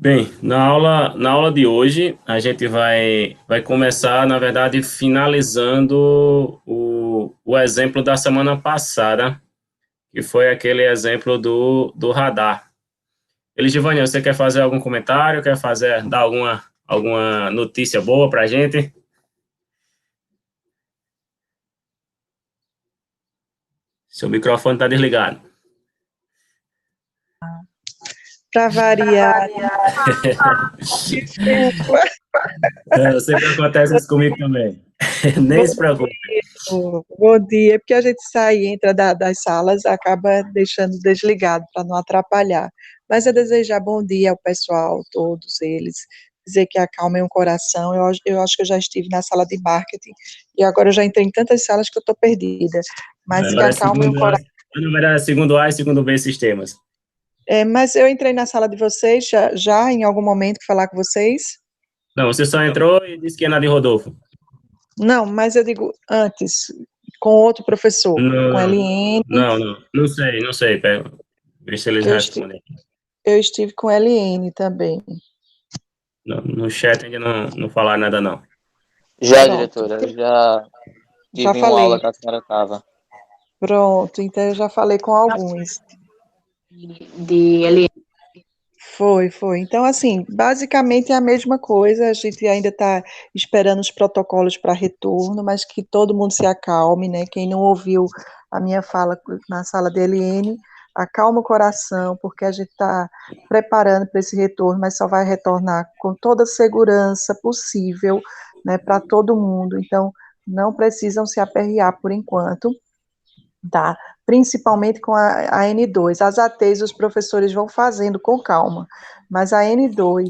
Bem, na aula de hoje, a gente vai começar, na verdade, finalizando o exemplo da semana passada, que foi aquele exemplo do radar. Eligivânia, você quer fazer algum comentário? Dar alguma notícia boa para a gente? Seu microfone está desligado. Para variar, desculpa. Sempre acontece isso comigo também. Nem se Bom preocupe. dia, bom dia. É porque a gente sai e entra das salas, acaba deixando desligado para não atrapalhar. Mas eu desejar bom dia ao pessoal, todos eles, dizer que acalmem o coração. Eu acho que eu já estive na sala de marketing e agora eu já entrei em tantas salas que eu estou perdida. Mas que Agora é acalmem o segundo A, coração. na verdade, é segundo A e segundo B sistemas. Mas eu entrei na sala de vocês já em algum momento falar com vocês? Não, você só entrou e disse que é na de Rodolfo. Não, mas eu digo antes, com outro professor, com Não, LN, não sei. Pega, vê se eles eu estive, respondem. eu estive com LN também. No chat ainda não falaram nada, não. Já, Pronto, diretora, já já tive em uma aula falei. que a senhora estava. Pronto, então eu já falei com alguns. De LM. Foi. Então, assim, basicamente é a mesma coisa, a gente ainda está esperando os protocolos para retorno, mas que todo mundo se acalme, né? Quem não ouviu a minha fala na sala de LN, acalma o coração, porque a gente está preparando para esse retorno, mas só vai retornar com toda a segurança possível, né, para todo mundo. Então, não precisam se aperrear por enquanto. Tá, principalmente com a N2. As ATs os professores vão fazendo com calma, mas a N2,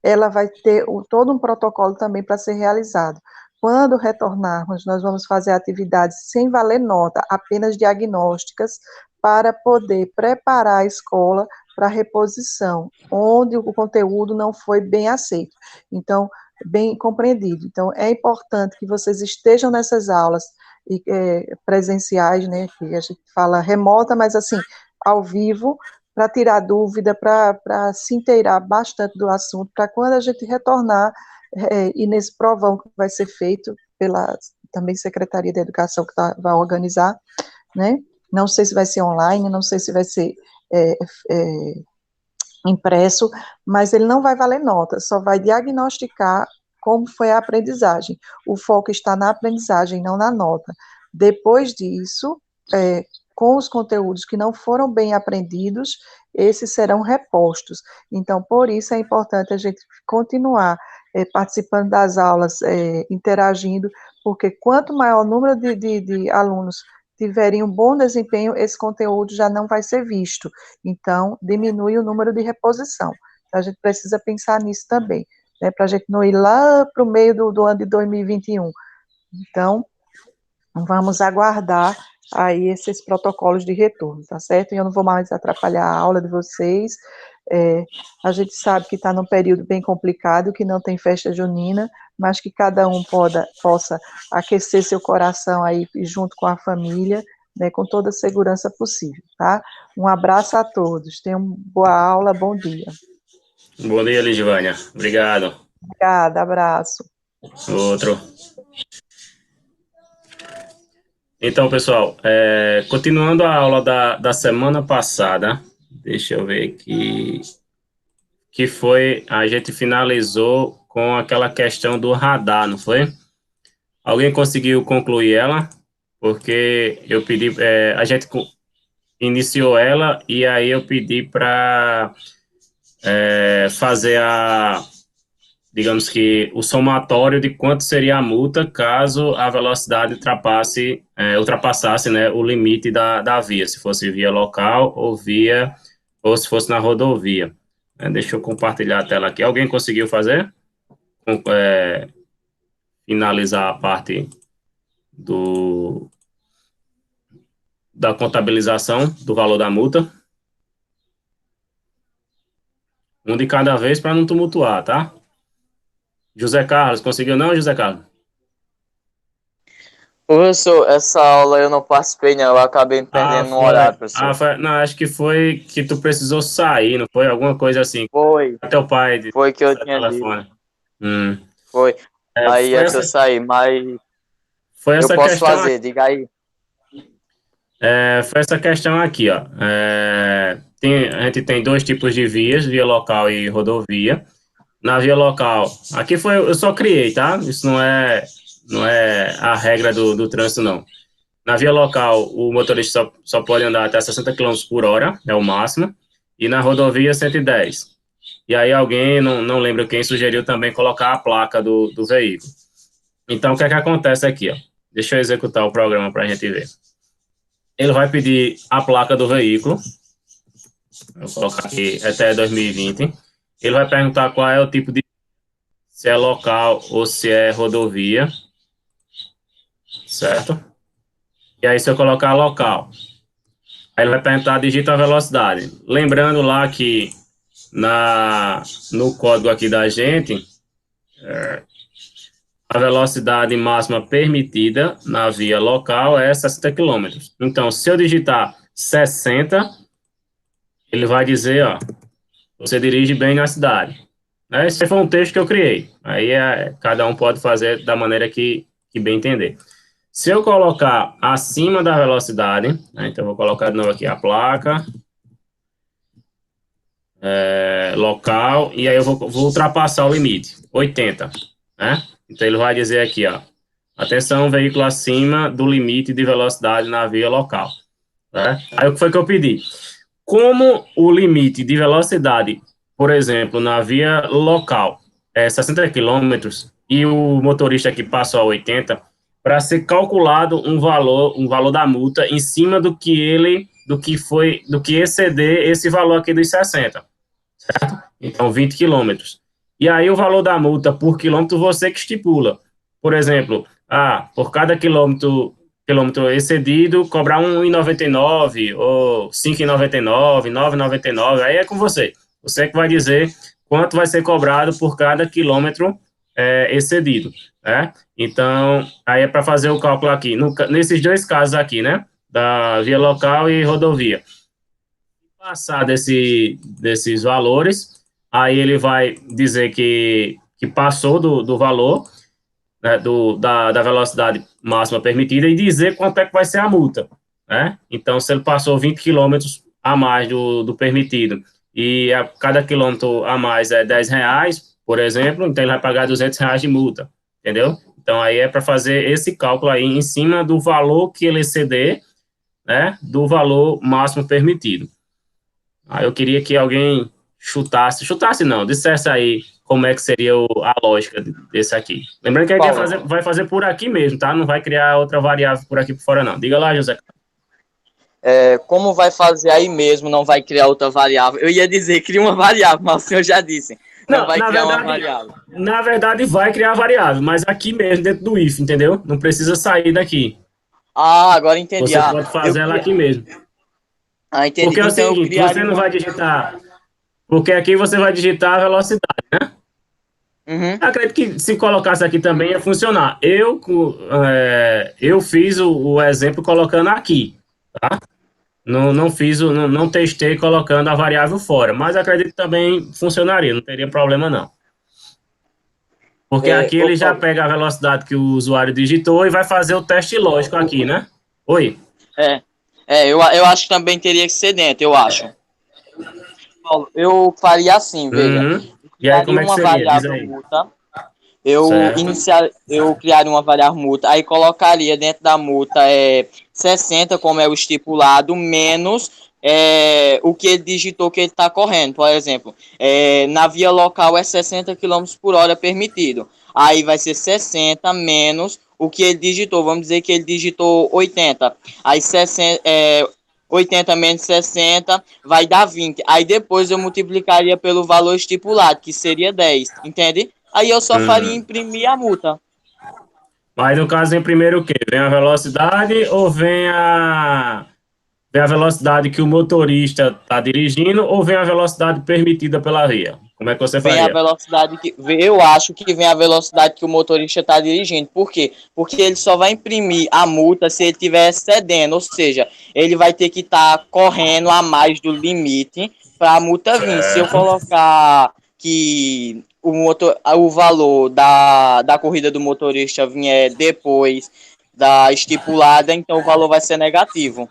ela vai ter todo um protocolo também para ser realizado. Quando retornarmos, nós vamos fazer atividades sem valer nota, apenas diagnósticas, para poder preparar a escola para reposição, onde o conteúdo não foi bem aceito. Então, bem compreendido. Então, é importante que vocês estejam nessas aulas, presenciais, né, que a gente fala remota, mas assim, ao vivo, para tirar dúvida, para se inteirar bastante do assunto, para quando a gente retornar, e nesse provão que vai ser feito pela também Secretaria da Educação que vai organizar, né, não sei se vai ser online, não sei se vai ser é, é, impresso, mas ele não vai valer nota, só vai diagnosticar como foi a aprendizagem. O foco está na aprendizagem, não na nota. Depois disso, com os conteúdos que não foram bem aprendidos, esses serão repostos. Então, por isso é importante a gente continuar participando das aulas, interagindo, porque quanto maior o número de alunos tiverem um bom desempenho, esse conteúdo já não vai ser visto. Então, diminui o número de reposição. Então, a gente precisa pensar nisso também, né, para a gente não ir lá para o meio do ano de 2021. Então, vamos aguardar aí esses protocolos de retorno, tá certo? E eu não vou mais atrapalhar a aula de vocês. A gente sabe que está num período bem complicado, que não tem festa junina, mas que cada um possa aquecer seu coração aí junto com a família, né, com toda a segurança possível, tá? Um abraço a todos, tenham boa aula, bom dia. Bom dia, Eligivânia. Obrigado. Obrigada, abraço. Outro. Então, pessoal, continuando a aula da semana passada, deixa eu ver aqui, que foi, a gente finalizou com aquela questão do radar, não foi? Alguém conseguiu concluir ela? Porque eu pedi, a gente iniciou ela e aí eu pedi para fazer digamos que o somatório de quanto seria a multa caso a velocidade ultrapassasse, né, o limite da via, se fosse via local ou se fosse na rodovia. Deixa eu compartilhar a tela aqui. Alguém conseguiu fazer? Finalizar a parte do, da contabilização do valor da multa? Um de cada vez para não tumultuar, tá? José Carlos, conseguiu não, José Carlos? Professor, essa aula eu não participei, não. Eu acabei me Ah, perdendo no foi. horário, professor. Não, acho que foi que tu precisou sair, não foi? Alguma coisa assim. Foi, Teu pai de foi que eu seu tinha dito. telefone. Hum. Foi. É, Aí é que eu saí, mas foi eu essa posso questão, fazer, diga aí. foi essa questão aqui, ó. A gente tem dois tipos de vias, via local e rodovia. Na via local, aqui foi, eu só criei, tá? Isso não é a regra do trânsito, não. Na via local, o motorista só pode andar até 60 quilômetros por hora, é o máximo, e na rodovia 110. E aí alguém, não lembro quem, sugeriu também colocar a placa do veículo. Então, o que é que acontece aqui, ó? Deixa eu executar o programa para a gente ver. Ele vai pedir a placa do veículo, vou colocar aqui até 2020. Ele vai perguntar qual é o tipo de, se é local ou se é rodovia, certo? E aí, se eu colocar local, aí ele vai perguntar, digita a velocidade. Lembrando lá que no código aqui da gente, a velocidade máxima permitida na via local é 60 quilômetros. Então, se eu digitar 60, ele vai dizer, ó, você dirige bem na cidade. Esse foi um texto que eu criei. Aí cada um pode fazer da maneira que bem entender. Se eu colocar acima da velocidade, né, então eu vou colocar de novo aqui a placa, local, e aí eu vou ultrapassar o limite, 80, né? Então ele vai dizer aqui, ó, atenção, veículo acima do limite de velocidade na via local, né? Aí o que foi que eu pedi? Como o limite de velocidade, por exemplo, na via local é 60 quilômetros e o motorista aqui passou a 80, para ser calculado um valor da multa em cima do que exceder esse valor aqui dos 60. Então, 20 quilômetros. E aí, o valor da multa por quilômetro você que estipula. Por exemplo, por cada quilômetro excedido, cobrar 1,99 ou 5,99, 9,99, aí é com você. Você que vai dizer quanto vai ser cobrado por cada quilômetro excedido, né? Então, aí é para fazer o cálculo aqui. Nesses dois casos aqui, né? Da via local e rodovia. Passar desses valores, aí ele vai dizer que passou do valor, né, da velocidade máxima permitida e dizer quanto é que vai ser a multa, né? Então, se ele passou 20 quilômetros a mais do permitido e cada quilômetro a mais é R$ 10, por exemplo, então ele vai pagar R$ 200 de multa, entendeu? Então, aí é para fazer esse cálculo aí em cima do valor que ele exceder, né, do valor máximo permitido. Aí eu queria que alguém chutasse não, dissesse aí como é que seria a lógica desse aqui. Lembrando que a gente vai fazer por aqui mesmo, tá? Não vai criar outra variável por aqui por fora, não. Diga lá, José. Como vai fazer aí mesmo, não vai criar outra variável? Eu ia dizer, cria uma variável, mas o senhor já disse. Não vai criar uma variável. Na verdade, vai criar variável, mas aqui mesmo, dentro do if, entendeu? Não precisa sair daqui. Agora entendi. Você pode fazer ela aqui mesmo. Entendi. Porque é o Então eu seguinte, criaria você não vai digitar... Porque aqui você vai digitar a velocidade, né? Uhum. Acredito que se colocasse aqui também ia funcionar. Eu fiz o exemplo colocando aqui, tá? Não testei colocando a variável fora, mas acredito que também funcionaria, não teria problema não. Porque aqui ele já pega a velocidade que o usuário digitou e vai fazer o teste lógico aqui, né? Oi? Eu acho que também teria que ser dentro, eu acho. Eu faria assim, veja. E aí como é que seria? Diz aí. Multa. Eu criaria uma variável multa, aí colocaria dentro da multa 60, como é o estipulado, menos o que ele digitou que ele está correndo. Por exemplo, na via local é 60 quilômetros por hora permitido. Aí vai ser 60 menos o que ele digitou. Vamos dizer que ele digitou 80. Aí 80 menos 60 vai dar 20. Aí depois eu multiplicaria pelo valor estipulado, que seria 10. Entende? Aí eu só faria imprimir a multa. Mas no caso, vem primeiro o quê? Vem a velocidade ou vem vem a velocidade que o motorista está dirigindo ou vem a velocidade permitida pela via? Como é que você Vem a faria? velocidade que. Eu acho que vem a velocidade que o motorista está dirigindo. Por quê? Porque ele só vai imprimir a multa se ele estiver excedendo. Ou seja, ele vai ter que estar correndo a mais do limite para a multa vir. Se eu Certo. colocar que o valor da corrida do motorista vier depois da estipulada, então o valor vai ser negativo.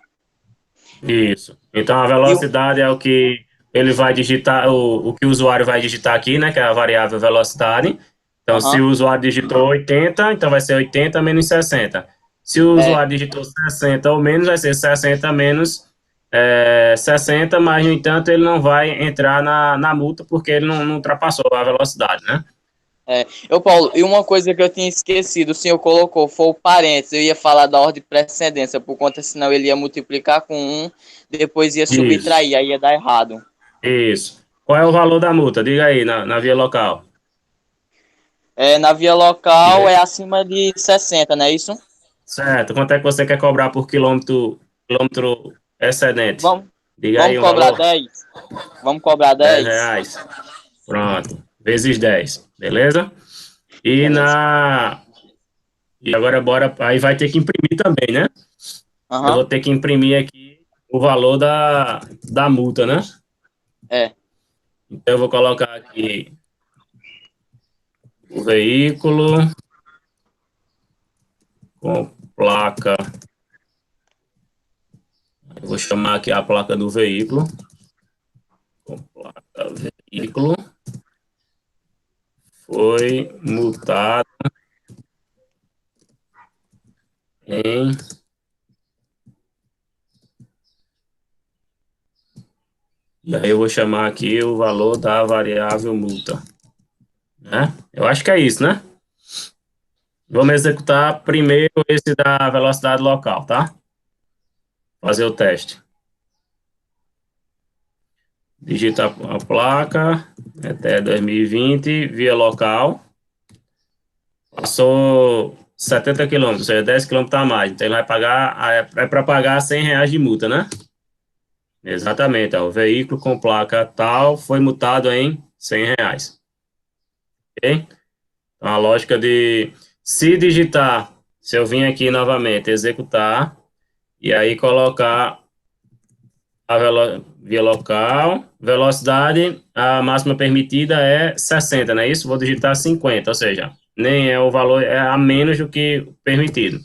Isso. Então, a E, velocidade é o que ele vai digitar, o que o usuário vai digitar aqui, né, que é a variável velocidade. Então, se aham, o usuário digitou 80, então vai ser 80 menos 60. Se o é, usuário digitou 60 ou menos, vai ser 60 menos 60, mas, no entanto, ele não vai entrar na multa porque ele não ultrapassou a velocidade, né? Paulo, e uma coisa que eu tinha esquecido, o senhor colocou, foi o parênteses. Eu ia falar da ordem de precedência, por conta, senão ele ia multiplicar com um, depois ia Isso, subtrair, aí ia dar errado. isso. Qual é o valor da multa? Diga aí, na via local. Na via Diga local aí. é acima de 60, não é isso? Certo. Quanto é que você quer cobrar por quilômetro excedente? Vamos, Diga aí vamos um cobrar valor. 10? Vamos cobrar 10 10? reais. Pronto. Vezes 10. Beleza? E Beleza. na. E agora bora. Aí vai ter que imprimir também, né? Eu Aham, vou ter que imprimir aqui o valor da multa, né? é. Então eu vou colocar aqui o veículo com placa. Eu vou chamar aqui a placa do veículo. Com placa veículo. Foi multado em. E aí eu vou chamar aqui o valor da variável multa. Né? Eu acho que é isso, né? Vamos executar primeiro esse da velocidade local, tá? Fazer o teste. Digita a placa até 2020, via local. Passou 70 quilômetros, ou seja, 10 quilômetros a mais. Então ele vai pagar, é para pagar 100 reais de multa, né? Exatamente, ó, o veículo com placa tal foi multado em 100 reais. Ok? Então a lógica de se digitar, se eu vim aqui novamente, executar, e aí colocar a via local, velocidade, a máxima permitida é 60, não é isso? Vou digitar 50, ou seja, nem é o valor, é a menos do que permitido.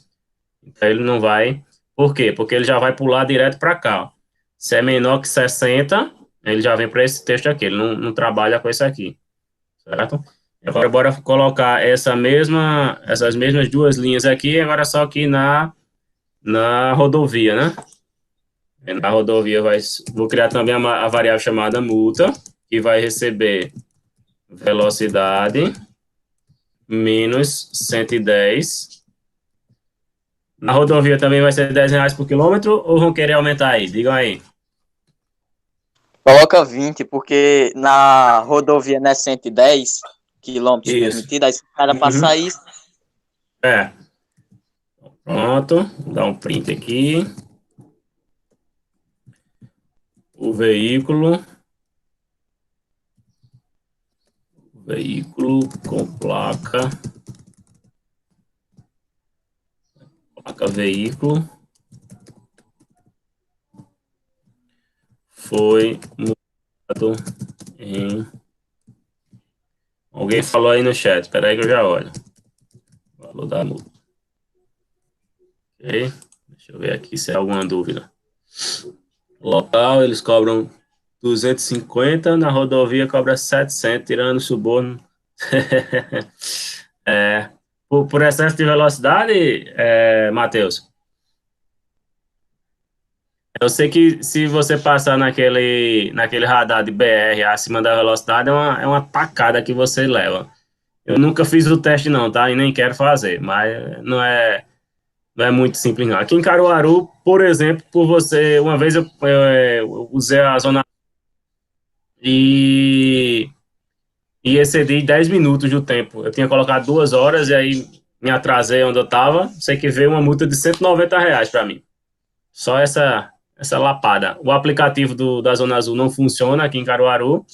Então ele não vai. Por quê? Porque ele já vai pular direto para cá. Ó. Se é menor que 60, ele já vem para esse texto aqui, ele não trabalha com isso aqui, certo? Agora bora colocar essas mesmas duas linhas aqui, agora só que na rodovia, né? Na rodovia vou criar também a variável chamada multa, que vai receber velocidade menos 110. Na rodovia também vai ser 10 reais por quilômetro ou vão querer aumentar aí? Digam aí. Coloca 20, porque na rodovia não é 110 quilômetros Isso. permitido, aí se o cara Uhum. passar isso, É. Pronto. Vou dar um print aqui. O veículo com placa veículo foi multado em. Alguém falou aí no chat, espera aí que eu já olho. Valor da multa. Ok? Deixa eu ver aqui se há alguma dúvida. Local, eles cobram 250, na rodovia cobra 700, tirando o suborno. Por excesso de velocidade, Matheus, eu sei que se você passar naquele radar de BR acima da velocidade, é uma tacada que você leva. Eu nunca fiz o teste não, tá? E nem quero fazer, mas não é muito simples não. Aqui em Caruaru, por exemplo, uma vez eu usei a zona e, e excedi 10 minutos do tempo. Eu tinha colocado 2 horas e aí me atrasei onde eu estava. Sei que veio uma multa de R$ 190 para mim. Só essa lapada. O aplicativo da Zona Azul não funciona aqui em Caruaru,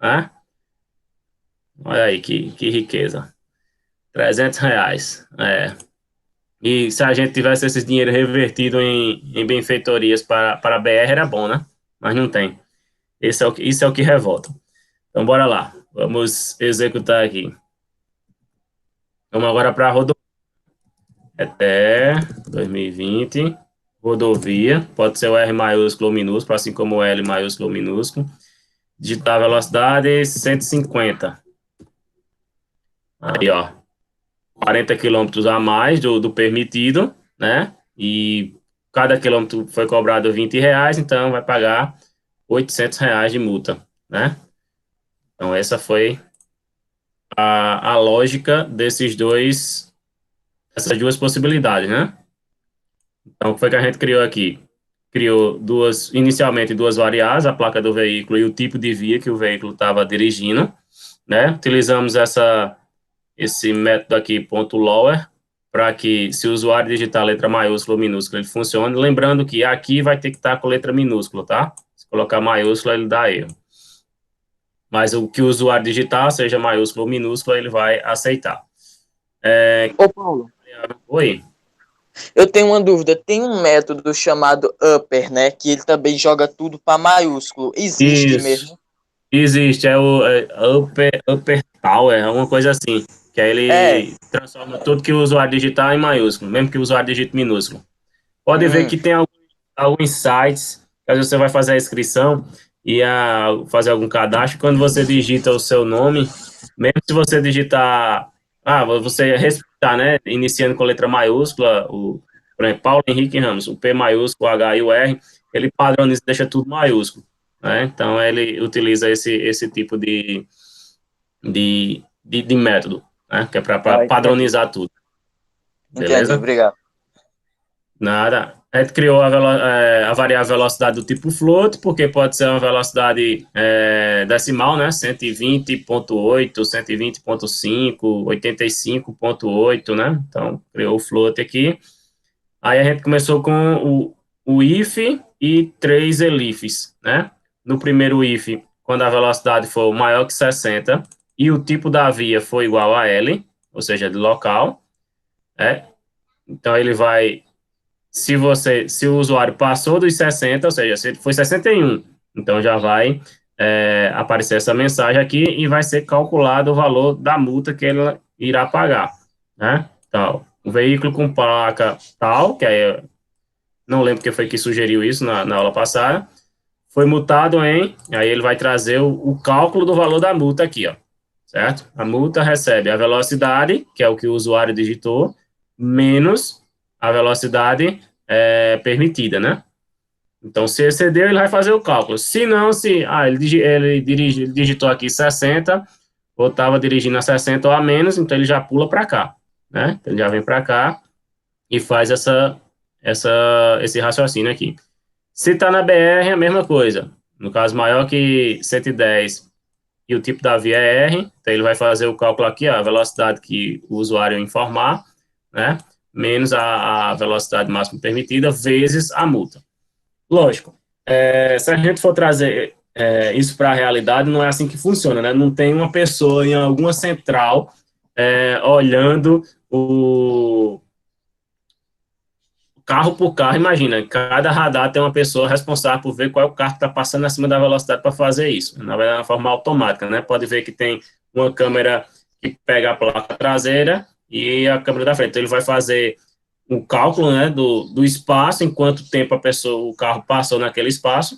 né? Olha aí, que riqueza. R$ 300, E se a gente tivesse esse dinheiro revertido em benfeitorias para a BR, era bom, né? Mas não tem. Isso é o que revolta. Então, bora lá. Vamos executar aqui. Vamos agora para a rodovia. Até 2020. Rodovia. Pode ser o R maiúsculo ou minúsculo, assim como o L maiúsculo ou minúsculo. Digitar a velocidade 150. Aí, ó. 40 quilômetros a mais do permitido, né? E cada quilômetro foi cobrado R$ 20, então vai pagar R$ 800 de multa, né? Então, essa foi a lógica essas duas possibilidades, né? Então, o que foi que a gente criou aqui? Criou inicialmente duas variáveis, a placa do veículo e o tipo de via que o veículo estava dirigindo, né? Utilizamos esse método aqui, ponto .lower, para que, se o usuário digitar letra maiúscula ou minúscula, ele funcione. Lembrando que aqui vai ter que estar com letra minúscula, tá? Se colocar maiúscula, ele dá erro. Mas o que o usuário digitar, seja maiúsculo ou minúsculo, ele vai aceitar. Ô, Paulo, Oi? eu tenho uma dúvida. Tem um método chamado upper, né? Que ele também joga tudo para maiúsculo. Existe Isso. mesmo? Existe, é o Upper Tower, é uma coisa assim, que aí É. ele transforma tudo que o usuário digitar em maiúsculo, mesmo que o usuário digite minúsculo. Pode ver que tem alguns sites, que às vezes você vai fazer a inscrição e fazer algum cadastro, quando você digita o seu nome, mesmo se você digitar, você respeitar, né, iniciando com letra maiúscula, por exemplo, Paulo Henrique Ramos, o P maiúsculo, o H e o R, ele padroniza, deixa tudo maiúsculo, né? Então ele utiliza esse tipo de método, né, que é para Entendi. padronizar tudo, Entendi, beleza? obrigado. Nada. A gente criou a variável velocidade do tipo float, porque pode ser uma velocidade decimal, né? 120.8, 120.5, 85.8, né? Então, criou o float aqui. Aí a gente começou com o if e 3 elifs, né? No primeiro if, quando a velocidade for maior que 60 e o tipo da via for igual a L, ou seja, de local, né? Então, ele vai se o usuário passou dos 60, ou seja, se foi 61, então já vai aparecer essa mensagem aqui e vai ser calculado o valor da multa que ele irá pagar, né? Então, o veículo com placa tal, que aí não lembro quem foi que sugeriu isso na aula passada, foi multado aí ele vai trazer o cálculo do valor da multa aqui, ó, certo? A multa recebe a velocidade, que é o que o usuário digitou, menos a velocidade permitida, né? Então, se excedeu, ele vai fazer o cálculo. Se não, ele digitou aqui 60, ou estava dirigindo a 60 ou a menos, então ele já pula para cá, né? Então, ele já vem para cá e faz esse raciocínio aqui. Se está na BR, é a mesma coisa. No caso, maior que 110 e o tipo da via é R, então ele vai fazer o cálculo aqui, ó, a velocidade que o usuário informar, né? Menos a velocidade máxima permitida, vezes a multa. Lógico, se a gente for trazer isso para a realidade, não é assim que funciona, né? Não tem uma pessoa em alguma central olhando o carro por carro. Imagina, cada radar tem uma pessoa responsável por ver qual é o carro que está passando acima da velocidade para fazer isso. Na verdade, é uma forma automática, né? Pode ver que tem uma câmera que pega a placa traseira e a câmera da frente. Então, ele vai fazer o cálculo, né, do espaço, em quanto tempo o carro passou naquele espaço.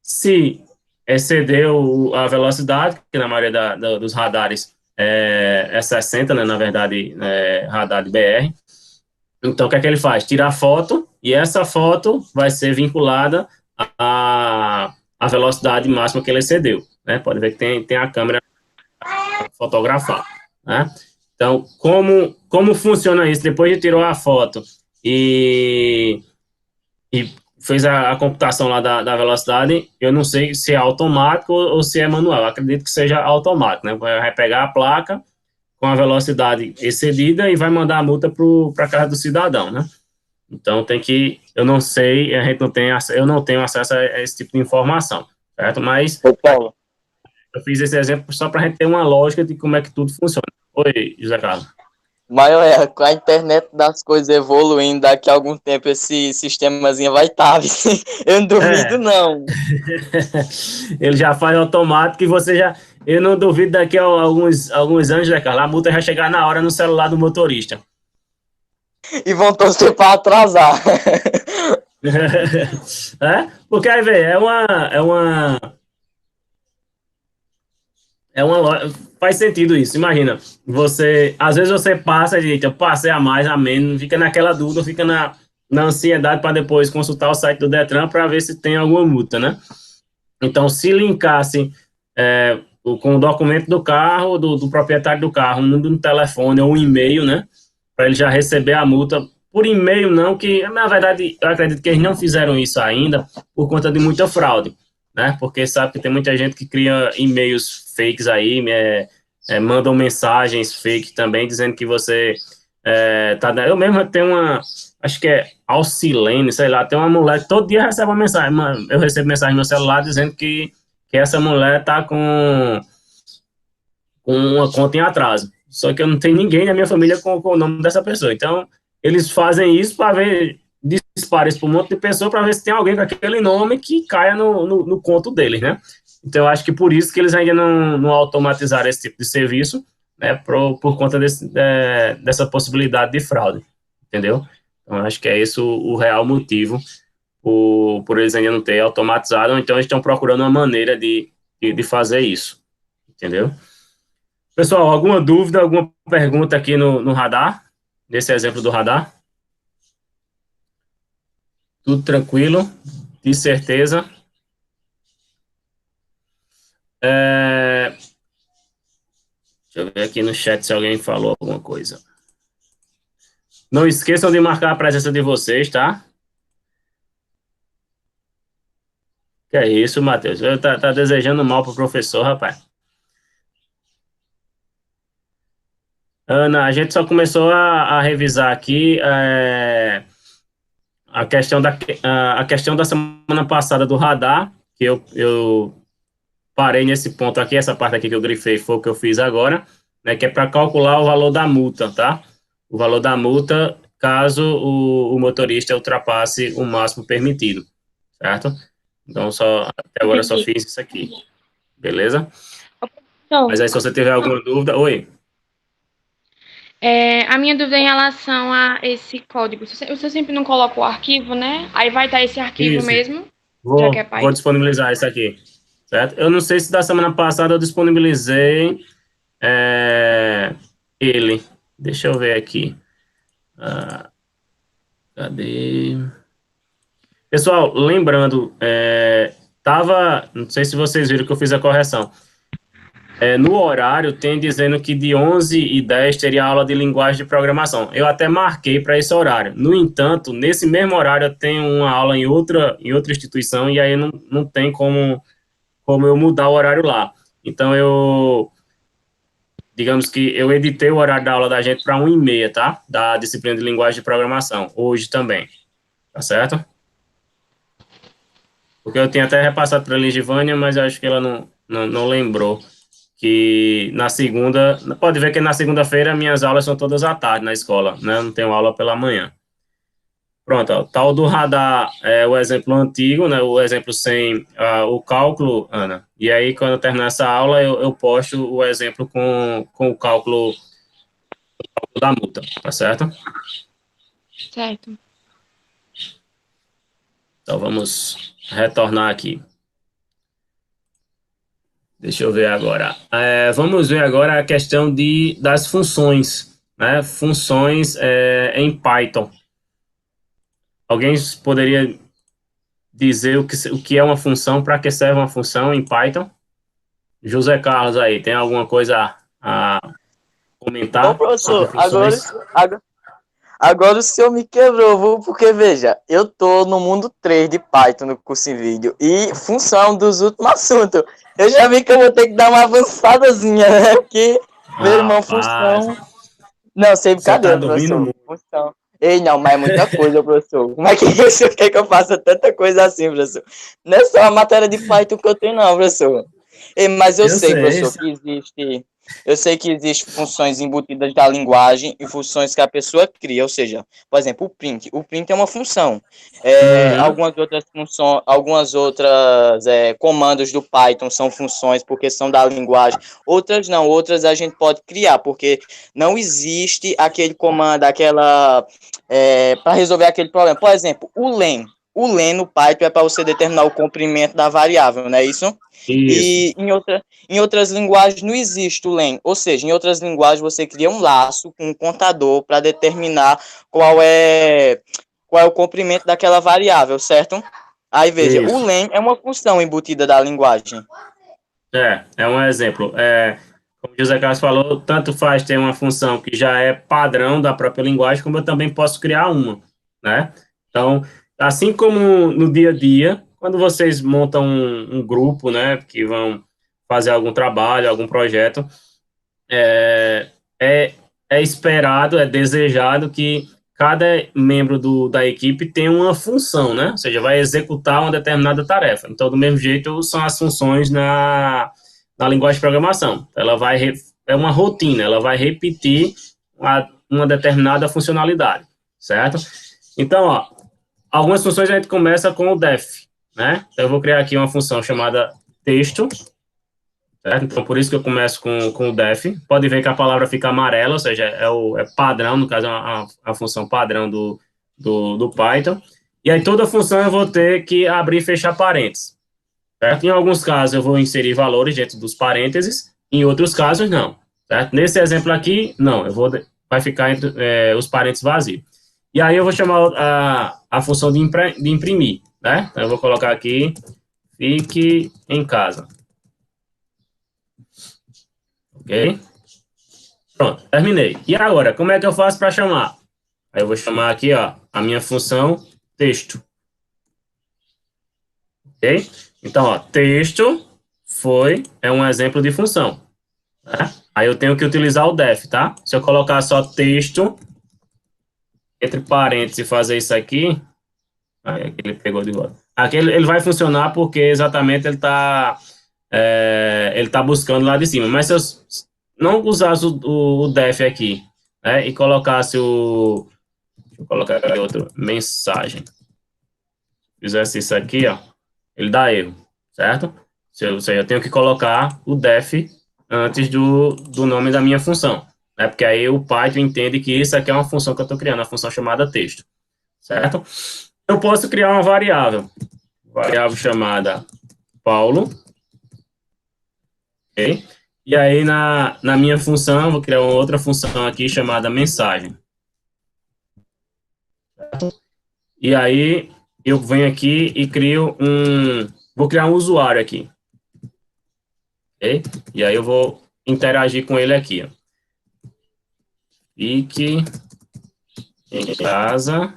Se excedeu a velocidade, que na maioria dos radares é 60, né, na verdade, radar de BR. Então, o que é que ele faz? Tira a foto, e essa foto vai ser vinculada à velocidade máxima que ele excedeu, né? Pode ver que tem a câmera para fotografar, né? Então, como funciona isso? Depois de tirou a foto e fez a computação lá da velocidade, eu não sei se é automático ou se é manual. Eu acredito que seja automático, né? Vai pegar a placa com a velocidade excedida e vai mandar a multa para a casa do cidadão, né? Então, tem que eu não sei, a gente não tem, eu não tenho acesso a esse tipo de informação, certo? Mas Ô, Paulo, eu fiz esse exemplo só para a gente ter uma lógica de como é que tudo funciona. Oi, José Carlos. maior é, com a internet das coisas evoluindo, daqui a algum tempo esse sistemazinho vai estar. Eu não duvido, não. Ele já faz automático e você já. Eu não duvido daqui a alguns anos, José Carlos, a multa vai chegar na hora no celular do motorista. E vão torcer para atrasar. Porque aí, velho, faz sentido isso. Imagina, às vezes você passa de, eu passei a mais, a menos, fica naquela dúvida, fica na ansiedade para depois consultar o site do Detran para ver se tem alguma multa, né? Então, se linkasse com o documento do carro, do proprietário do carro, um número no telefone ou um e-mail, né? Para ele já receber a multa por e-mail, não, que na verdade eu acredito que eles não fizeram isso ainda por conta de muita fraude, né? Porque sabe que tem muita gente que cria e-mails fakes aí, mandam mensagens fake também dizendo que você tá. Eu mesmo tenho acho que é Alcilene, sei lá, tem uma mulher que todo dia recebe uma mensagem, eu recebo mensagem no meu celular dizendo que essa mulher tá com uma conta em atraso. Só que eu não tenho ninguém na minha família com o nome dessa pessoa. Então, eles fazem isso para ver, dispara isso para um monte de pessoa para ver se tem alguém com aquele nome que caia no conto deles, né? Então, eu acho que por isso que eles ainda não automatizaram esse tipo de serviço, né, por conta dessa possibilidade de fraude, entendeu? Então, eu acho que é esse o real motivo por eles ainda não ter automatizado, ou então eles estão procurando uma maneira de fazer isso, entendeu? Pessoal, alguma dúvida, alguma pergunta aqui no radar? Nesse exemplo do radar? Tudo tranquilo? De certeza? Deixa eu ver aqui no chat se alguém falou alguma coisa. Não esqueçam de marcar a presença de vocês, tá? Que é isso, Matheus? Tá desejando mal pro professor, rapaz. Ana, a gente só começou a revisar aqui a questão da semana passada do radar, que eu parei nesse ponto aqui, essa parte aqui que eu grifei foi o que eu fiz agora, né, que é para calcular o valor da multa, tá? O valor da multa caso o motorista ultrapasse o máximo permitido, certo? Então, até agora eu só fiz isso aqui, beleza? Então, Mas aí, se você tiver alguma dúvida... Oi? a minha dúvida em relação a esse código, você sempre não coloca o arquivo, né? Aí vai estar esse arquivo Isso. mesmo, já que é Vou Python. disponibilizar isso aqui, certo? Eu não sei se da semana passada eu disponibilizei ele. Deixa eu ver aqui. Cadê? Pessoal, lembrando, não sei se vocês viram que eu fiz a correção. No horário, tem dizendo que de 11h10 teria aula de linguagem de programação. Eu até marquei para esse horário. No entanto, nesse mesmo horário, eu tenho uma aula em outra instituição e aí não tem como eu mudar o horário lá. Então, digamos que eu editei o horário da aula da gente para 1h30, tá? Da disciplina de linguagem de programação, hoje também. Tá certo? Porque eu tinha até repassado para a Ligivânia, mas eu acho que ela não lembrou que na segunda... Pode ver que na segunda-feira minhas aulas são todas à tarde na escola, né? Eu não tenho aula pela manhã. Pronto, ó, tal do radar é o exemplo antigo, né? O exemplo sem o cálculo, Ana. E aí, quando eu terminar essa aula, eu posto o exemplo com o cálculo da multa, tá certo? Certo. Então, vamos retornar aqui. Deixa eu ver agora. Vamos ver agora a questão das funções, né? Funções em Python. Alguém poderia dizer o que é uma função, para que serve uma função em Python? José Carlos aí, tem alguma coisa a comentar? Ô, professor, sobre funções? agora o senhor me quebrou, viu? Porque, veja, eu tô no mundo 3 de Python no curso em vídeo e função dos últimos assuntos. Eu já vi que eu vou ter que dar uma avançadazinha, né? Porque, meu irmão, função... Não, sem Você tá brincadeira, dormindo professor. muito. Função. Ei, não, mas é muita coisa, professor. Como é que o professor quer que eu faça tanta coisa assim, professor? Não é só a matéria de Python que eu tenho, não, professor. Ei, mas eu Eu sei, sei. professor, que existe. Eu sei que existem funções embutidas da linguagem e funções que a pessoa cria, ou seja, por exemplo, o print. O print é uma função. Uhum, Algumas outras funções, comandos do Python são funções porque são da linguagem. Outras não, outras a gente pode criar, porque não existe aquele comando, para resolver aquele problema. Por exemplo, o len. O len no Python é para você determinar o comprimento da variável, não é isso? isso. E em outras linguagens não existe o len. Ou seja, em outras linguagens você cria um laço com um contador para determinar qual é o comprimento daquela variável, certo? Aí veja, o Isso. len é uma função embutida da linguagem. É um exemplo. Como o José Carlos falou, tanto faz ter uma função que já é padrão da própria linguagem, como eu também posso criar uma, né? Então, assim como no dia a dia, quando vocês montam um grupo, né, que vão fazer algum trabalho, algum projeto, é, é, é esperado, é desejado que cada membro da equipe tenha uma função, né? Ou seja, vai executar uma determinada tarefa. Então, do mesmo jeito, são as funções na linguagem de programação. É uma rotina, ela vai repetir uma determinada funcionalidade, certo? Então, ó, algumas funções a gente começa com o def, né? Então, eu vou criar aqui uma função chamada texto, certo? Então, por isso que eu começo com o def. Pode ver que a palavra fica amarela, ou seja, é padrão, no caso, é a função padrão do Python. E aí, toda função eu vou ter que abrir e fechar parênteses, certo? Em alguns casos, eu vou inserir valores dentro dos parênteses, em outros casos, não, certo? Nesse exemplo aqui, não, vai ficar entre os parênteses vazios. E aí, eu vou chamar a função de imprimir, né? Então, eu vou colocar aqui, fique em casa. Ok? Pronto, terminei. E agora, como é que eu faço para chamar? Aí eu vou chamar aqui, ó, a minha função texto. Ok? Então, ó, texto é um exemplo de função. Né? Aí eu tenho que utilizar o def, tá? Se eu colocar só texto, entre parênteses e fazer isso aqui, aí aqui ele pegou de volta. Aqui ele vai funcionar porque exatamente ele tá buscando lá de cima. Mas se eu não usasse o def aqui, né, e colocasse deixa eu colocar aqui outro, mensagem. Fizesse isso aqui, ó, ele dá erro, certo? Ou seja, eu tenho que colocar o def antes do nome da minha função, né? Porque aí o Python entende que isso aqui é uma função que eu estou criando, uma função chamada texto, certo? Eu posso criar uma variável chamada Paulo, ok? E aí na minha função, eu vou criar uma outra função aqui chamada mensagem. Certo? E aí eu venho aqui e vou criar um usuário aqui, ok? E aí eu vou interagir com ele aqui, ó. Fique em casa.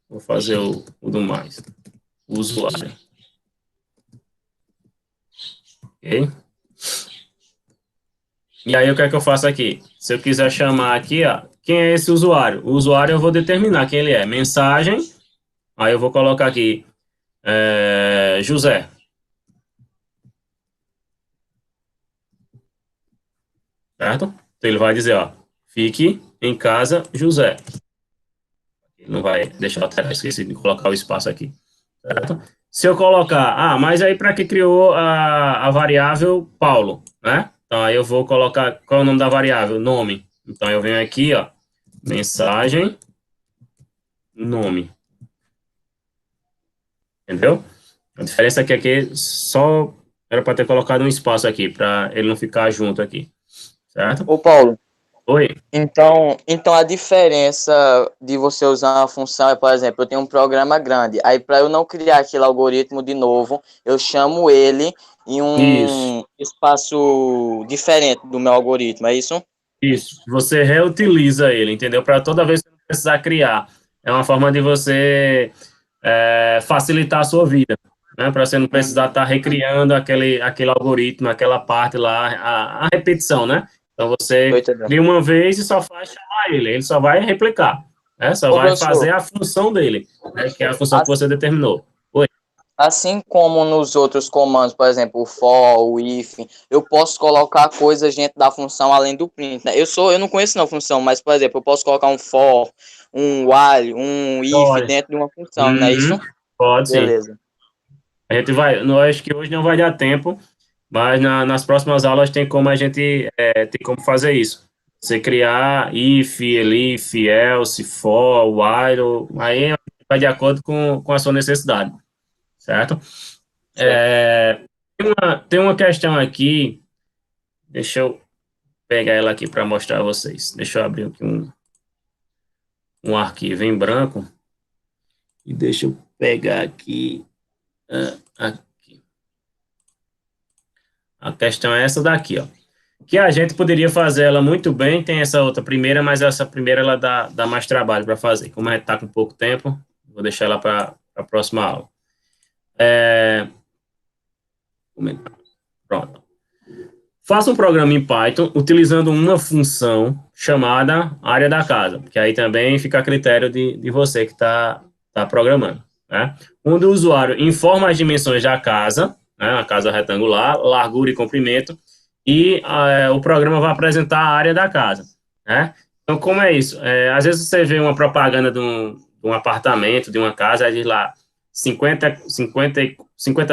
Vou fazer o do mais. O usuário. Ok? E aí o que é que eu faço aqui? Se eu quiser chamar aqui, ó, quem é esse usuário? O usuário eu vou determinar quem ele é. Mensagem. Aí eu vou colocar aqui José. Certo? Então ele vai dizer, ó, fique em casa, José. Ele não vai deixar eu alterar, esqueci de colocar o espaço aqui. Certo? Se eu colocar, mas aí para que criou a variável Paulo, né? Então aí eu vou colocar, qual é o nome da variável? Nome. Então eu venho aqui, ó, mensagem, nome. Entendeu? A diferença aqui é que só era para ter colocado um espaço aqui, para ele não ficar junto aqui. Certo? Ô, Paulo, Oi. então a diferença de você usar uma função é, por exemplo, eu tenho um programa grande, aí para eu não criar aquele algoritmo de novo, eu chamo ele em Isso. um espaço diferente do meu algoritmo, é isso? Isso. Você reutiliza ele, entendeu? Para toda vez que você precisar criar. É uma forma de você facilitar a sua vida, né? Para você não precisar estar recriando aquele algoritmo, aquela parte lá, a repetição, né? Então, você cria uma vez e só faz chamar ele só vai replicar, né? Só vai fazer a função dele, né? Que é a função que você determinou. Assim como nos outros comandos, por exemplo, o for, o if, eu posso colocar coisas dentro da função além do print, né? Eu não conheço a função, mas, por exemplo, eu posso colocar um for, um while, um if dentro de uma função, não é isso? Pode, beleza. Sim. A gente vai, eu acho que hoje não vai dar tempo, mas nas próximas aulas tem como a gente tem como fazer isso. Você criar if, elif, else, for, while, aí vai de acordo com a sua necessidade, certo? Tem uma questão aqui, deixa eu pegar ela aqui para mostrar a vocês. Deixa eu abrir aqui um arquivo em branco e deixa eu pegar aqui. Aqui. A questão é essa daqui, ó. Que a gente poderia fazer ela muito bem, tem essa outra primeira, mas essa primeira ela dá mais trabalho para fazer. Como a gente está com pouco tempo, vou deixar ela para a próxima aula. Pronto. Faça um programa em Python utilizando uma função chamada área da casa, que aí também fica a critério de você que está programando, né? Onde o usuário informa as dimensões da casa, né, a casa retangular, largura e comprimento, e o programa vai apresentar a área da casa, né? Então, como é isso? Às vezes você vê uma propaganda de um apartamento, de uma casa, aí diz lá 50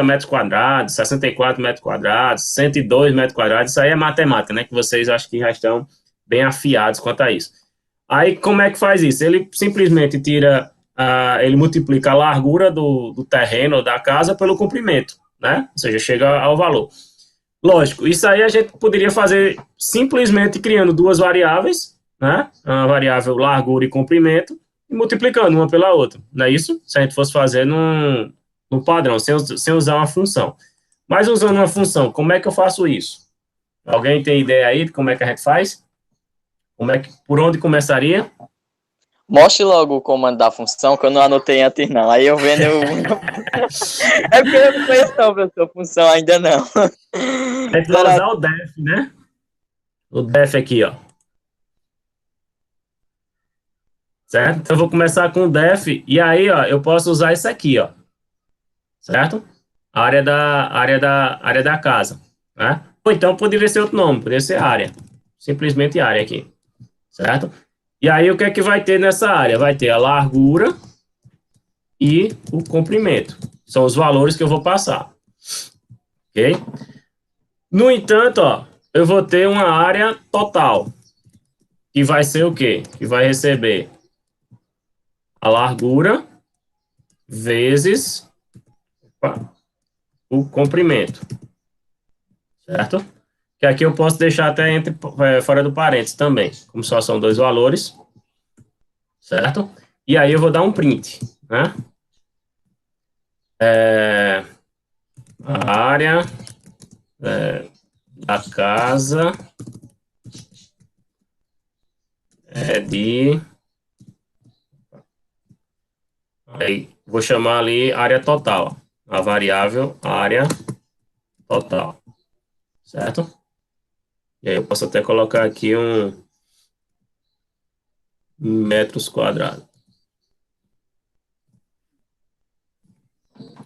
metros quadrados, 64 metros quadrados, 102 metros quadrados, isso aí é matemática, né? Que vocês acho que já estão bem afiados quanto a isso. Aí, como é que faz isso? Ele simplesmente ele multiplica a largura do terreno ou da casa pelo comprimento, né? Ou seja, chega ao valor. Lógico, isso aí a gente poderia fazer simplesmente criando duas variáveis, né? Uma variável largura e comprimento, e multiplicando uma pela outra, não é isso? Se a gente fosse fazer no padrão, sem usar uma função. Mas usando uma função, como é que eu faço isso? Alguém tem ideia aí de como é que a gente faz? Por onde começaria? Mostre logo o comando da função, que eu não anotei antes, não. Aí eu vendo... É porque eu não conheço não, professor, função ainda não. A gente vai usar o def, né? O def aqui, ó. Certo? Então, eu vou começar com o def, e aí, ó, eu posso usar isso aqui, ó. Certo? A área da casa, né? Ou então poderia ser outro nome, poderia ser área. Simplesmente área aqui. Certo? E aí, o que é que vai ter nessa área? Vai ter a largura e o comprimento. São os valores que eu vou passar. Ok? No entanto, ó, eu vou ter uma área total. Que vai ser o quê? Que vai receber a largura vezes o comprimento. Certo? Que aqui eu posso deixar até fora do parênteses também, como só são dois valores. Certo? E aí eu vou dar um print, né? A área da casa de... Aí, vou chamar ali área total. A variável área total. Certo? E aí eu posso até colocar aqui metros quadrados.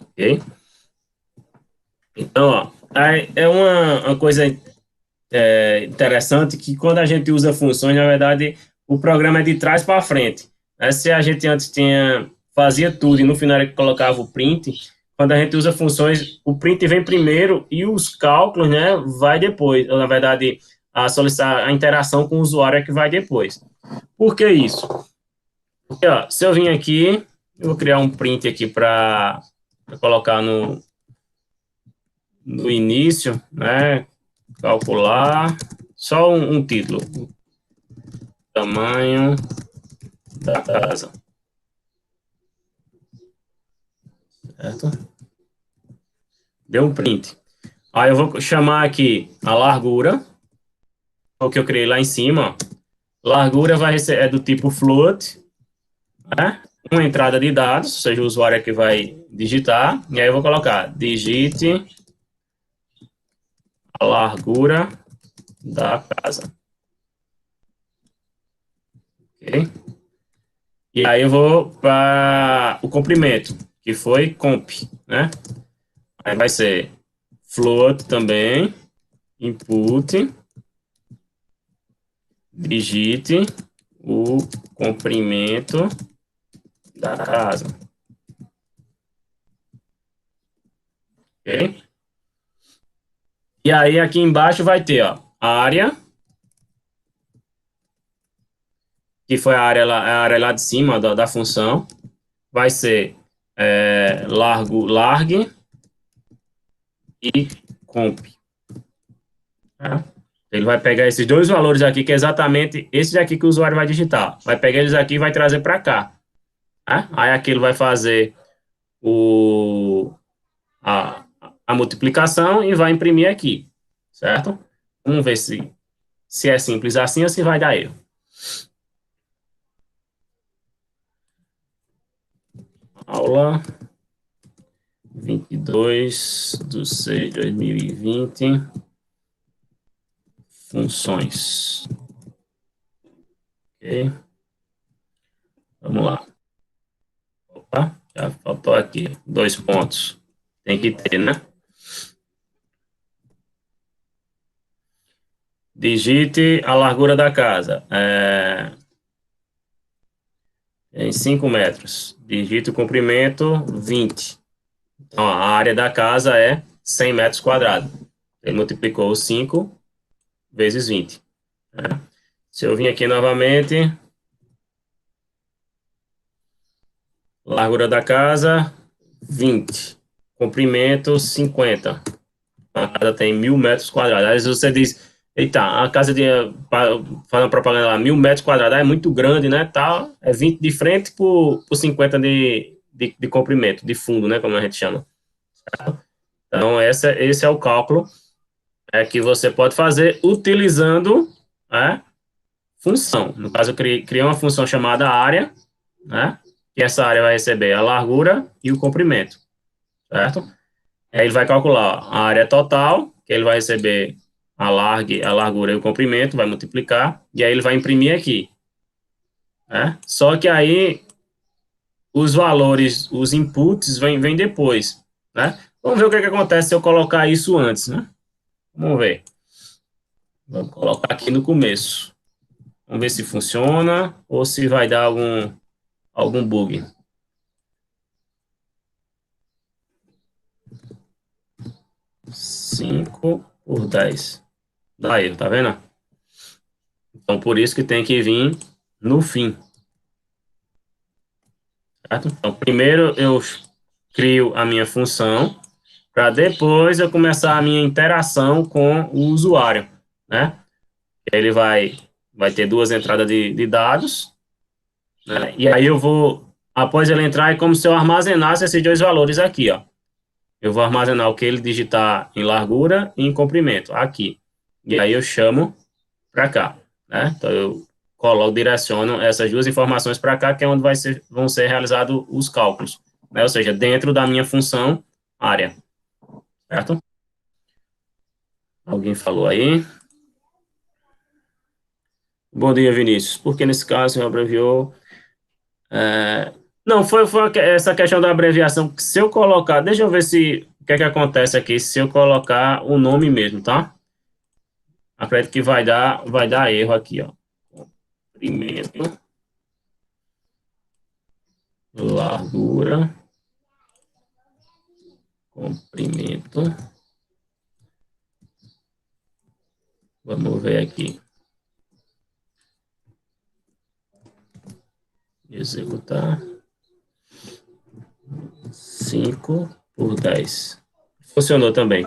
Ok? Então, ó, é uma coisa interessante que quando a gente usa funções, na verdade, o programa é de trás para frente. Se a gente antes fazia tudo e no final é que colocava o print, quando a gente usa funções, o print vem primeiro e os cálculos, né, vai depois. Na verdade, a interação com o usuário é que vai depois. Por que isso? Porque, ó, se eu vim aqui, eu vou criar um print aqui para colocar no início, né, calcular, só um título, tamanho da casa. Certo? Deu um print. Aí eu vou chamar aqui a largura, o que eu criei lá em cima. Largura é do tipo float, né? Uma entrada de dados, ou seja, o usuário é que vai digitar. E aí eu vou colocar digite a largura da casa. Ok? E aí eu vou para o comprimento, que foi comp, né? Aí vai ser float também, input, digite o comprimento da casa. Ok? E aí aqui embaixo vai ter, ó, a área, que foi a área lá de cima da função. Vai ser larg e comp. Tá? Ele vai pegar esses dois valores aqui, que é exatamente esses aqui que o usuário vai digitar. Vai pegar eles aqui e vai trazer para cá. Tá? Aí aqui ele vai fazer a, a multiplicação e vai imprimir aqui. Certo? Vamos ver se é simples assim ou se vai dar erro. Aula 22/6/2020. Funções. Ok. Vamos lá. Opa, já faltou aqui. 2 pontos. Tem que ter, né? Digite a largura da casa. Em 5 metros. Digite o comprimento, 20. Então, a área da casa é 100 metros quadrados. Ele multiplicou 5 vezes 20. Né? Se eu vim aqui novamente, largura da casa, 20. Comprimento, 50. A casa tem 1.000 metros quadrados. Aí você diz, eita, a casa de, fazendo propaganda lá, 1.000 metros quadrados é muito grande, né, tal, é 20 de frente por 50 de comprimento, de fundo, né, como a gente chama. Então, esse é o cálculo que você pode fazer utilizando função. No caso, eu criei uma função chamada área, né, e essa área vai receber a largura e o comprimento, certo? Aí ele vai calcular a área total, que ele vai receber a largura e o comprimento, vai multiplicar, e aí ele vai imprimir aqui. Né? Só que aí os valores, os inputs vêm depois. Né? Vamos ver o que acontece se eu colocar isso antes. Né? Vamos ver. Vamos colocar aqui no começo. Vamos ver se funciona ou se vai dar algum bug. Cinco por 10. Dá erro, tá vendo? Então, por isso que tem que vir no fim. Certo? Então, primeiro eu crio a minha função, para depois eu começar a minha interação com o usuário. Né? Ele vai ter duas entradas de dados, né? E aí eu vou, após ele entrar, é como se eu armazenasse esses dois valores aqui, ó. Eu vou armazenar o que ele digitar em largura e em comprimento, aqui. E aí eu chamo para cá, né? Então eu direciono essas duas informações para cá, que é onde vão ser realizados os cálculos, né? Ou seja, dentro da minha função área, certo? Alguém falou aí? Bom dia, Vinícius. Porque nesse caso eu abreviou. Não, foi essa questão da abreviação. Se eu colocar, deixa eu ver se o que é que acontece aqui se eu colocar o nome mesmo, tá? Acredito que vai dar erro aqui, ó. Comprimento, largura, comprimento. Vamos ver aqui. Executar. 5 por 10. Funcionou também,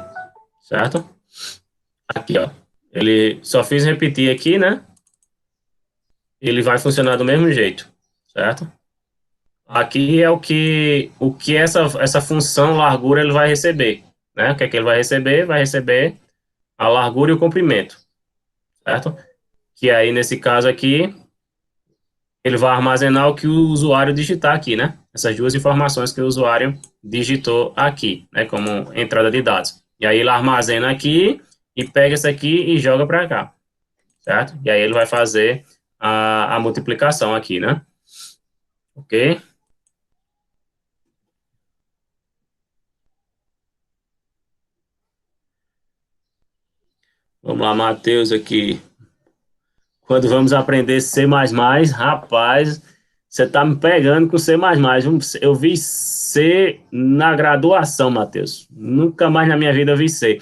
certo? Aqui, ó. Ele só fiz repetir aqui, né? Ele vai funcionar do mesmo jeito, certo? Aqui é o que essa função largura ele vai receber, né? O que é que ele vai receber? Vai receber a largura e o comprimento, certo? Que aí, nesse caso aqui, ele vai armazenar o que o usuário digitar aqui, né? Essas duas informações que o usuário digitou aqui, né? Como entrada de dados. E aí ele armazena aqui e pega isso aqui e joga para cá, certo? E aí ele vai fazer a multiplicação aqui, né? Ok? Vamos lá, Matheus aqui. Quando vamos aprender C++, rapaz, você tá me pegando com C++. Eu vi C na graduação, Matheus. Nunca mais na minha vida eu vi C.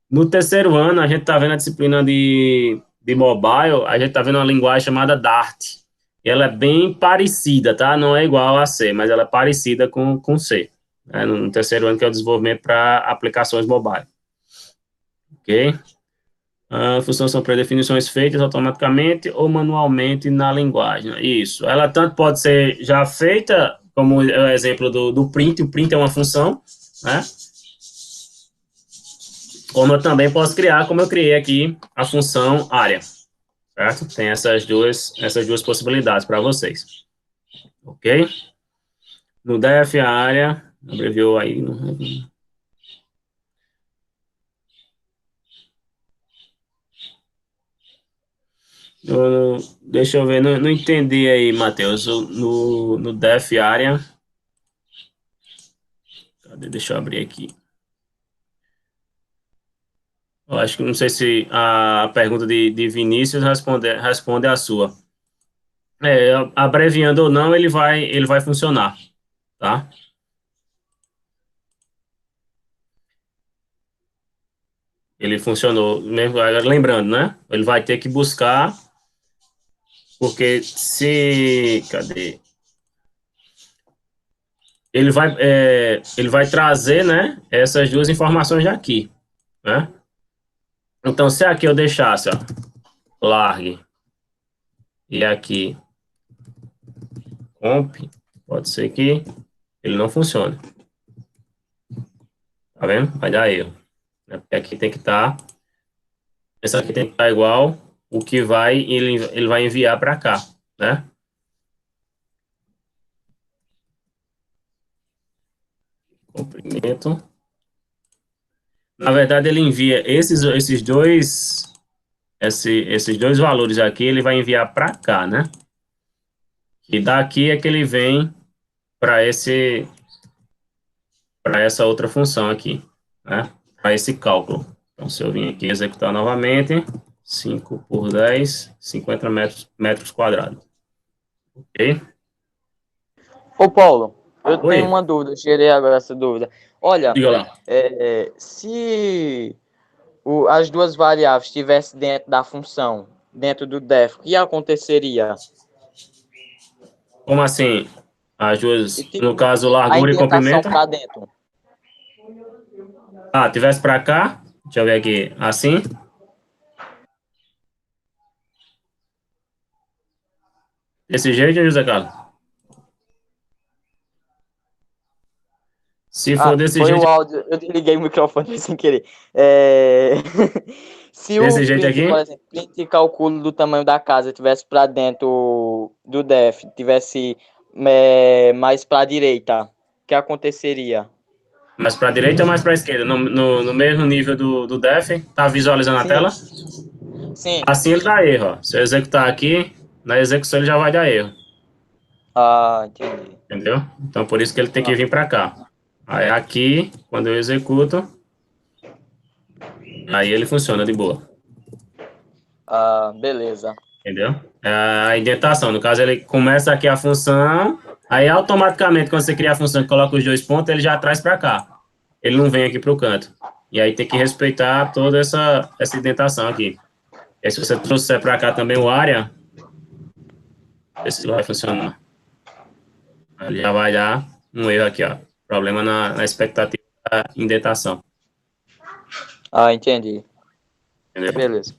No terceiro ano, a gente tá vendo a disciplina de mobile, a gente tá vendo uma linguagem chamada Dart. E ela é bem parecida, tá? Não é igual a C, mas ela é parecida com C. Né? No terceiro ano, que é o desenvolvimento para aplicações mobile. Ok? Funções são pré-definições feitas automaticamente ou manualmente na linguagem. Isso. Ela tanto pode ser já feita, como é o exemplo do print. O print é uma função, né? Como eu também posso criar, como eu criei aqui, a função área. Certo? Tem essas duas possibilidades para vocês. Ok? No def, a área, abreviou aí. Deixa eu ver, não entendi aí, Matheus. No def área. Cadê? Deixa eu abrir aqui. Eu acho que não sei se a pergunta de Vinícius responde a sua. Abreviando ou não, ele vai funcionar, tá? Ele funcionou, mesmo, lembrando, né? Ele vai ter que buscar, porque se... Cadê? Ele vai trazer, né, essas duas informações daqui, né? Então, se aqui eu deixasse, ó, largue, e aqui, comp, pode ser que ele não funcione. Tá vendo? Vai dar erro. Porque aqui tem que estar... essa aqui tem que estar igual o que ele vai enviar para cá, né? Comprimento. Na verdade, ele envia esses dois valores aqui, ele vai enviar para cá, né? E daqui é que ele vem para essa outra função aqui, né? Para esse cálculo. Então, se eu vim aqui executar novamente, 5 por 10, 50 metros quadrados. Ok? Ô, Paulo, eu Oi, tenho uma dúvida, eu gerei agora essa dúvida. Olha, diga lá. se as duas variáveis estivessem dentro da função, dentro do def, o que aconteceria? Como assim? As duas, E, no tipo, caso, a largura e indentação comprimento? para dentro. Tivesse para cá, deixa eu ver aqui, assim. Desse jeito, José Carlos? Se for desse Foi o jeito, áudio, eu desliguei o microfone sem querer. É... Se o desse jeito print, por aqui, exemplo, print e cálculo do tamanho da casa tivesse para dentro do def, tivesse mais para a direita, o que aconteceria? mais para a direita ou mais para a esquerda? No mesmo nível do def, tá visualizando a Sim, tela? sim. Assim ele dá erro, ó. Se eu executar aqui, na execução ele já vai dar erro, Entendi. entendeu? Então por isso que ele tem que Ah, vir para cá. Aí aqui, quando eu executo, aí ele funciona de boa, beleza. entendeu? É a indentação, no caso ele começa aqui a função, aí automaticamente quando você cria a função e coloca os dois pontos, ele já traz para cá. Ele não vem aqui para o canto. E aí tem que respeitar toda essa indentação aqui. E aí, se você trouxer para cá também o área, esse vai funcionar. Ele já vai dar um erro aqui, ó. Problema na expectativa da indentação. Entendi. Entendeu? Beleza.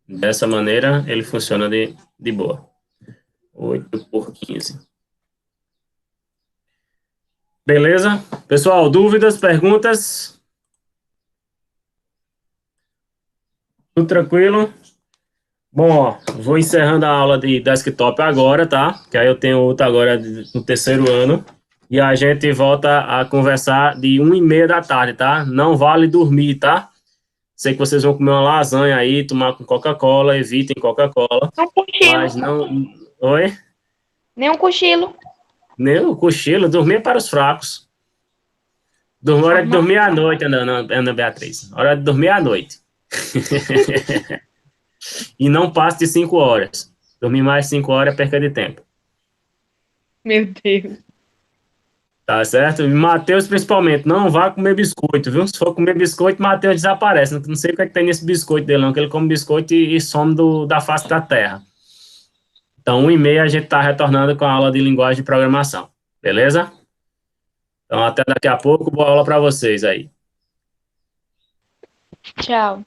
Dessa maneira, ele funciona de boa. 8 por 15. Beleza? Pessoal, dúvidas, perguntas? Tudo tranquilo? Bom, ó, vou encerrando a aula de desktop agora, tá? Que aí eu tenho outra agora no terceiro ano. e a gente volta a conversar de 1h30 da tarde, tá? Não vale dormir, tá? Sei que vocês vão comer uma lasanha aí, tomar com Coca-Cola, evitem Coca-Cola, Um mas cochilo. não... Oi? Nem um cochilo. Nem o cochilo, dormir é para os fracos. Hora de Armar. dormir à noite, Ana Beatriz. Hora de dormir à noite. E não passe de 5 horas. Dormir mais de 5 horas é perca de tempo. Meu Deus. Tá certo? E Matheus, principalmente, não vá comer biscoito, viu? Se for comer biscoito, Matheus desaparece. Não sei o que é que tem nesse biscoito dele, não, que ele come biscoito e some da face da terra. Então, 1h30 a gente tá retornando com a aula de linguagem de programação. Beleza? Então, até daqui a pouco. Boa aula para vocês aí. Tchau.